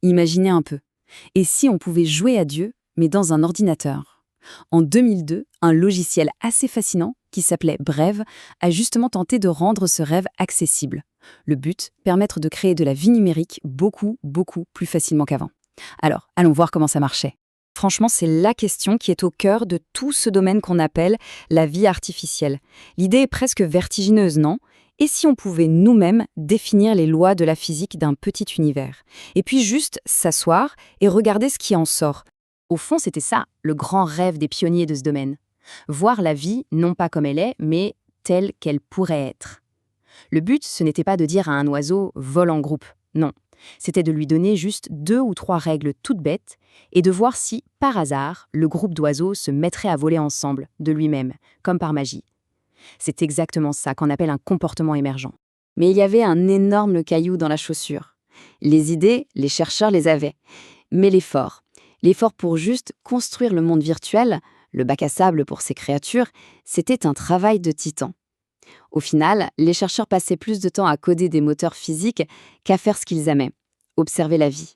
Imaginez un peu. Et si on pouvait jouer à Dieu, mais dans un ordinateur? En 2002, un logiciel assez fascinant, qui s'appelait Brève, a justement tenté de rendre ce rêve accessible. Le but, permettre de créer de la vie numérique beaucoup, beaucoup plus facilement qu'avant. Alors, allons voir comment ça marchait. Franchement, c'est la question qui est au cœur de tout ce domaine qu'on appelle la vie artificielle. L'idée est presque vertigineuse, non? Et si on pouvait nous-mêmes définir les lois de la physique d'un petit univers? Et puis juste s'asseoir et regarder ce qui en sort. Au fond, c'était ça, le grand rêve des pionniers de ce domaine. Voir la vie, non pas comme elle est, mais telle qu'elle pourrait être. Le but, ce n'était pas de dire à un oiseau « vole en groupe ». Non. C'était de lui donner juste 2 ou 3 règles toutes bêtes et de voir si, par hasard, le groupe d'oiseaux se mettrait à voler ensemble, de lui-même, comme par magie. C'est exactement ça qu'on appelle un comportement émergent. Mais il y avait un énorme caillou dans la chaussure. Les idées, les chercheurs les avaient. Mais l'effort pour juste construire le monde virtuel, le bac à sable pour ces créatures, c'était un travail de titan. Au final, les chercheurs passaient plus de temps à coder des moteurs physiques qu'à faire ce qu'ils aimaient, observer la vie.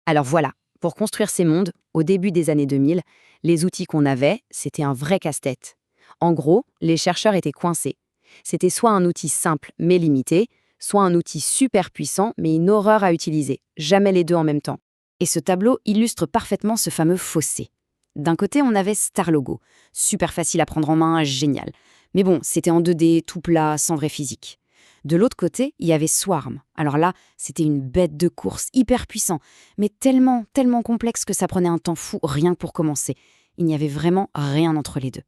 Alors voilà, pour construire ces mondes, au début des années 2000, les outils qu'on avait, c'était un vrai casse-tête. En gros, les chercheurs étaient coincés. C'était soit un outil simple mais limité, soit un outil super puissant mais une horreur à utiliser, jamais les deux en même temps. Et ce tableau illustre parfaitement ce fameux fossé. D'un côté, on avait Starlogo, super facile à prendre en main, génial. Mais bon, c'était en 2D, tout plat, sans vraie physique. De l'autre côté, il y avait Swarm. Alors là, c'était une bête de course, hyper puissant, mais tellement, tellement complexe que ça prenait un temps fou rien que pour commencer. Il n'y avait vraiment rien entre les deux.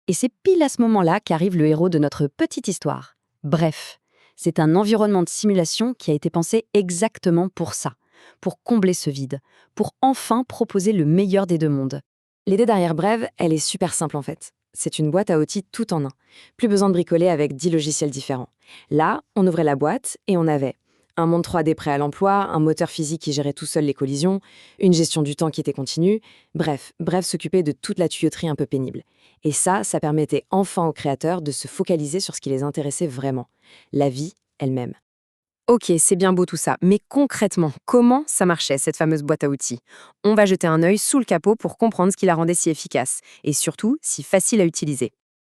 Et c'est pile à ce moment-là qu'arrive le héros de notre petite histoire. Bref, c'est un environnement de simulation qui a été pensé exactement pour ça, pour combler ce vide, pour enfin proposer le meilleur des deux mondes. L'idée derrière Brève, elle est super simple en fait. C'est une boîte à outils tout en un. Plus besoin de bricoler avec 10 logiciels différents. Là, on ouvrait la boîte et on avait un monde 3D prêt à l'emploi, un moteur physique qui gérait tout seul les collisions, une gestion du temps qui était continue. Bref s'occupait de toute la tuyauterie un peu pénible. Et ça permettait enfin aux créateurs de se focaliser sur ce qui les intéressait vraiment, la vie elle-même. Ok, c'est bien beau tout ça, mais concrètement, comment ça marchait, cette fameuse boîte à outils? On va jeter un œil sous le capot pour comprendre ce qui la rendait si efficace, et surtout, si facile à utiliser.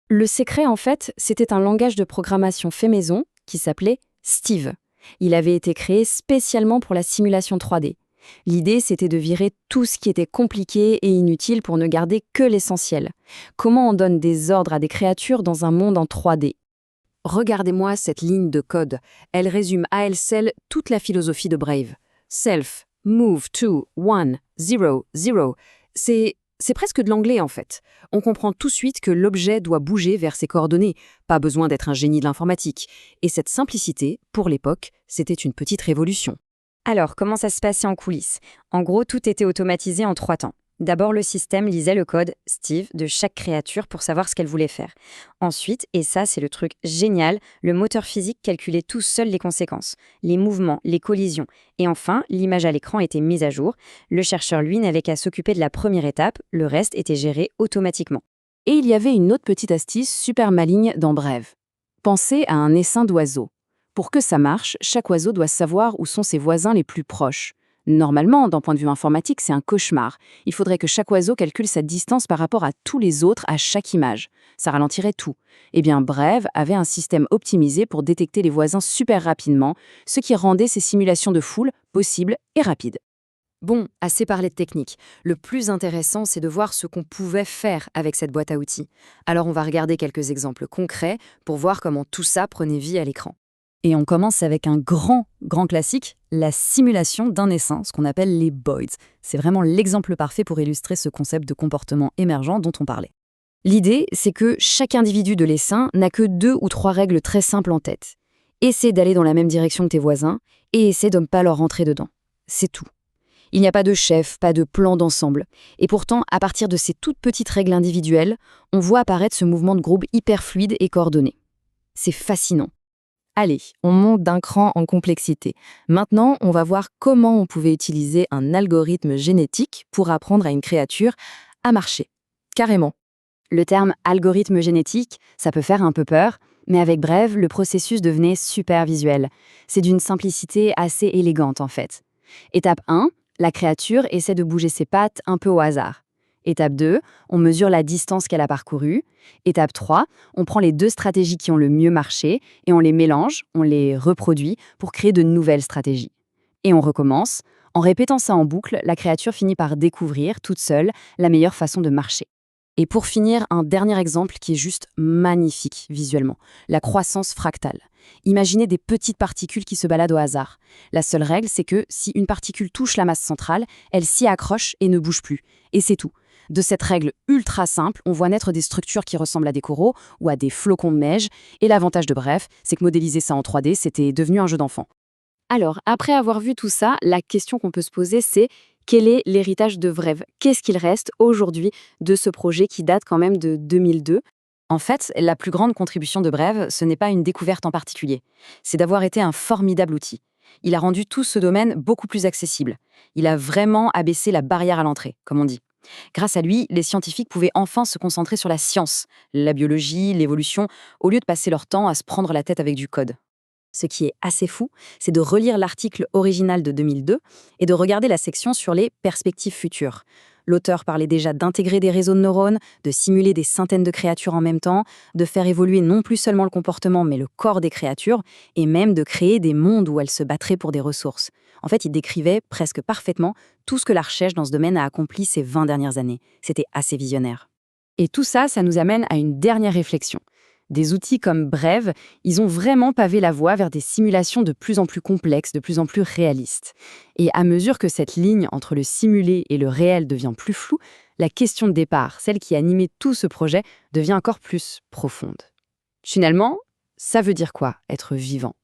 Le secret, en fait, c'était un langage de programmation fait maison qui s'appelait Steve. Il avait été créé spécialement pour la simulation 3D. L'idée, c'était de virer tout ce qui était compliqué et inutile pour ne garder que l'essentiel. Comment on donne des ordres à des créatures dans un monde en 3D? Regardez-moi cette ligne de code. Elle résume à elle seule toute la philosophie de Brave. Self, move to, 1, 0, 0. C'est presque de l'anglais en fait. On comprend tout de suite que l'objet doit bouger vers ses coordonnées. Pas besoin d'être un génie de l'informatique. Et cette simplicité, pour l'époque, c'était une petite révolution. Alors, comment ça se passait en coulisses? En gros, tout était automatisé en 3 temps. D'abord, le système lisait le code Steve de chaque créature pour savoir ce qu'elle voulait faire. Ensuite, et ça c'est le truc génial, le moteur physique calculait tout seul les conséquences, les mouvements, les collisions. Et enfin, l'image à l'écran était mise à jour. Le chercheur, lui, n'avait qu'à s'occuper de la première étape, le reste était géré automatiquement. Et il y avait une autre petite astuce super maligne dans Brève. Pensez à un essaim d'oiseaux. Pour que ça marche, chaque oiseau doit savoir où sont ses voisins les plus proches. Normalement, d'un point de vue informatique, c'est un cauchemar. Il faudrait que chaque oiseau calcule sa distance par rapport à tous les autres à chaque image. Ça ralentirait tout. Eh bien, Brève avait un système optimisé pour détecter les voisins super rapidement, ce qui rendait ces simulations de foule possibles et rapides. Bon, assez parlé de technique. Le plus intéressant, c'est de voir ce qu'on pouvait faire avec cette boîte à outils. Alors on va regarder quelques exemples concrets pour voir comment tout ça prenait vie à l'écran. Et on commence avec un grand classique, la simulation d'un essaim, ce qu'on appelle les boids. C'est vraiment l'exemple parfait pour illustrer ce concept de comportement émergent dont on parlait. L'idée, c'est que chaque individu de l'essaim n'a que 2 ou 3 règles très simples en tête. Essaie d'aller dans la même direction que tes voisins et essaie de ne pas leur rentrer dedans. C'est tout. Il n'y a pas de chef, pas de plan d'ensemble. Et pourtant, à partir de ces toutes petites règles individuelles, on voit apparaître ce mouvement de groupe hyper fluide et coordonné. C'est fascinant. Allez, on monte d'un cran en complexité. Maintenant, on va voir comment on pouvait utiliser un algorithme génétique pour apprendre à une créature à marcher. Carrément. Le terme algorithme génétique, ça peut faire un peu peur, mais avec Brève, le processus devenait super visuel. C'est d'une simplicité assez élégante en fait. Étape 1, la créature essaie de bouger ses pattes un peu au hasard. Étape 2, on mesure la distance qu'elle a parcourue. Étape 3, on prend les 2 stratégies qui ont le mieux marché et on les mélange, on les reproduit pour créer de nouvelles stratégies. Et on recommence. En répétant ça en boucle, la créature finit par découvrir, toute seule, la meilleure façon de marcher. Et pour finir, un dernier exemple qui est juste magnifique visuellement, la croissance fractale. Imaginez des petites particules qui se baladent au hasard. La seule règle, c'est que si une particule touche la masse centrale, elle s'y accroche et ne bouge plus. Et c'est tout. De cette règle ultra simple, on voit naître des structures qui ressemblent à des coraux ou à des flocons de neige. Et l'avantage de Bref, c'est que modéliser ça en 3D, c'était devenu un jeu d'enfant. Alors, après avoir vu tout ça, la question qu'on peut se poser, c'est quel est l'héritage de Bref? Qu'est-ce qu'il reste aujourd'hui de ce projet qui date quand même de 2002? En fait, la plus grande contribution de Bref, ce n'est pas une découverte en particulier. C'est d'avoir été un formidable outil. Il a rendu tout ce domaine beaucoup plus accessible. Il a vraiment abaissé la barrière à l'entrée, comme on dit. Grâce à lui, les scientifiques pouvaient enfin se concentrer sur la science, la biologie, l'évolution, au lieu de passer leur temps à se prendre la tête avec du code. Ce qui est assez fou, c'est de relire l'article original de 2002 et de regarder la section sur les perspectives futures. L'auteur parlait déjà d'intégrer des réseaux de neurones, de simuler des centaines de créatures en même temps, de faire évoluer non plus seulement le comportement mais le corps des créatures, et même de créer des mondes où elles se battraient pour des ressources. En fait, il décrivait presque parfaitement tout ce que la recherche dans ce domaine a accompli ces 20 dernières années. C'était assez visionnaire. Et tout ça, ça nous amène à une dernière réflexion. Des outils comme Bref, ils ont vraiment pavé la voie vers des simulations de plus en plus complexes, de plus en plus réalistes. Et à mesure que cette ligne entre le simulé et le réel devient plus floue, la question de départ, celle qui animait tout ce projet, devient encore plus profonde. Finalement, ça veut dire quoi, être vivant?